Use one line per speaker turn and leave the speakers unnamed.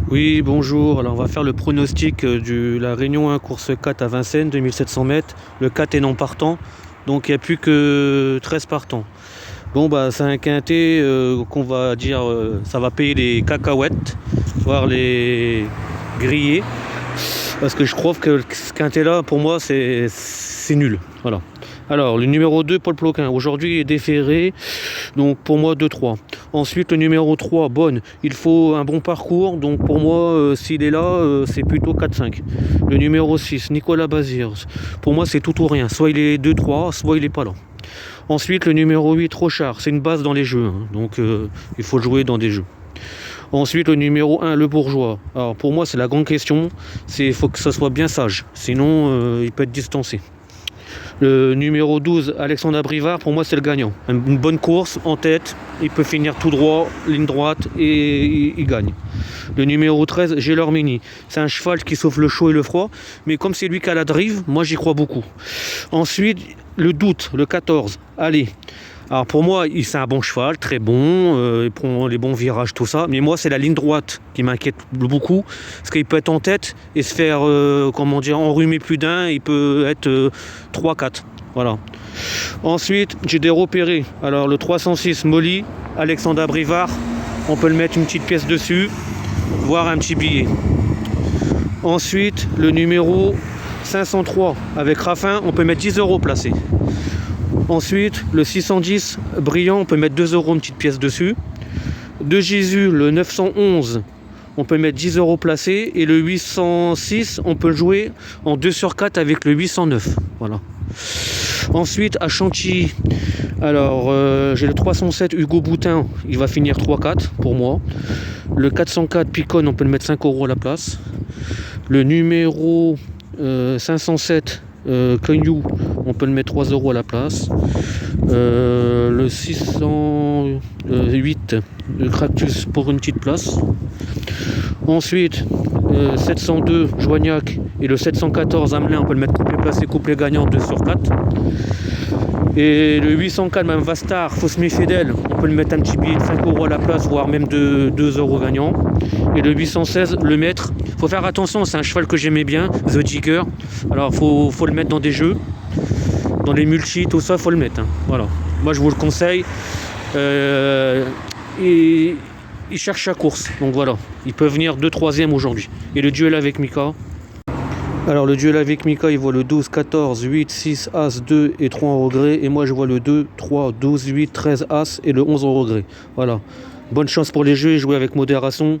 Oui, bonjour. Alors, on va faire le pronostic de la Réunion 1, course 4 à Vincennes, 2700 mètres. Le 4 est non partant, donc il n'y a plus que 13 partants. Bon, bah, c'est un quintet qu'on va dire, ça va payer les cacahuètes, voire les grillés, parce que je trouve que ce quintet-là, pour moi, c'est nul. Voilà. Alors, le numéro 2, Paul Ploquin, aujourd'hui est déféré, donc pour moi 2-3. Ensuite, le numéro 3, Bonne, il faut un bon parcours, donc pour moi, s'il est là, c'est plutôt 4-5. Le numéro 6, Nicolas Bazir, pour moi c'est tout ou rien, soit il est 2-3, soit il n'est pas là. Ensuite, le numéro 8, Rochard, c'est une base dans les jeux, hein, donc il faut jouer dans des jeux. Ensuite, le numéro 1, le bourgeois. Alors pour moi, c'est la grande question, il faut que ça soit bien sage, sinon il peut être distancé. Le numéro 12, Alexandre Abrivard, pour moi c'est le gagnant. Une bonne course en tête, il peut finir tout droit, ligne droite et il gagne. Le numéro 13, Gélor Mini. C'est un cheval qui sauve le chaud et le froid, mais comme c'est lui qui a la drive, moi j'y crois beaucoup. Ensuite, le doute, le 14, allez. Alors pour moi, c'est un bon cheval, très bon, il prend les bons virages, tout ça. Mais moi, c'est la ligne droite qui m'inquiète beaucoup. Parce qu'il peut être en tête et se faire, enrhumer plus d'un. Il peut être 3-4. Voilà. Ensuite, j'ai des repérés. Alors le 306 Molly, Alexandre Abrivard. On peut le mettre une petite pièce dessus, voire un petit billet. Ensuite, le numéro 503 avec Raffin, on peut mettre 10 € placés. Ensuite, le 610 brillant, on peut mettre 2 € une petite pièce dessus. De Jésus, le 911, on peut mettre 10 € placés. Et le 806, on peut le jouer en 2/4 avec le 809. Voilà. Ensuite, à Chantilly, alors j'ai le 307 Hugo Boutin, il va finir 3-4 pour moi. Le 404 Picon, on peut le mettre 5 € à la place. Le numéro 507 Cognou, on peut le mettre 3 € à la place. Le 608 le Cractus pour une petite place. Ensuite, 702 Joignac et le 714 Hamelin, on peut le mettre couplet placé, couplet gagnant 2/4. Et le 804 même Vastar, faut se méfier d'elle, on peut le mettre un petit billet de 5 € à la place, voire même de 2 € gagnant. Et le 816, le maître, faut faire attention, c'est un cheval que j'aimais bien, The Jigger. Alors faut le mettre dans des jeux, dans les multis, tout ça, faut le mettre. Hein. Voilà. Moi je vous le conseille. Et il cherche sa course, donc voilà. Il peut venir 2/3 aujourd'hui. Et le duel avec Mika. Alors le duel avec Mika, il voit le 12, 14, 8, 6, As, 2 et 3 en regret. Et moi je vois le 2, 3, 12, 8, 13 As et le 11 en regret. Voilà. Bonne chance pour les jeux et jouer avec modération.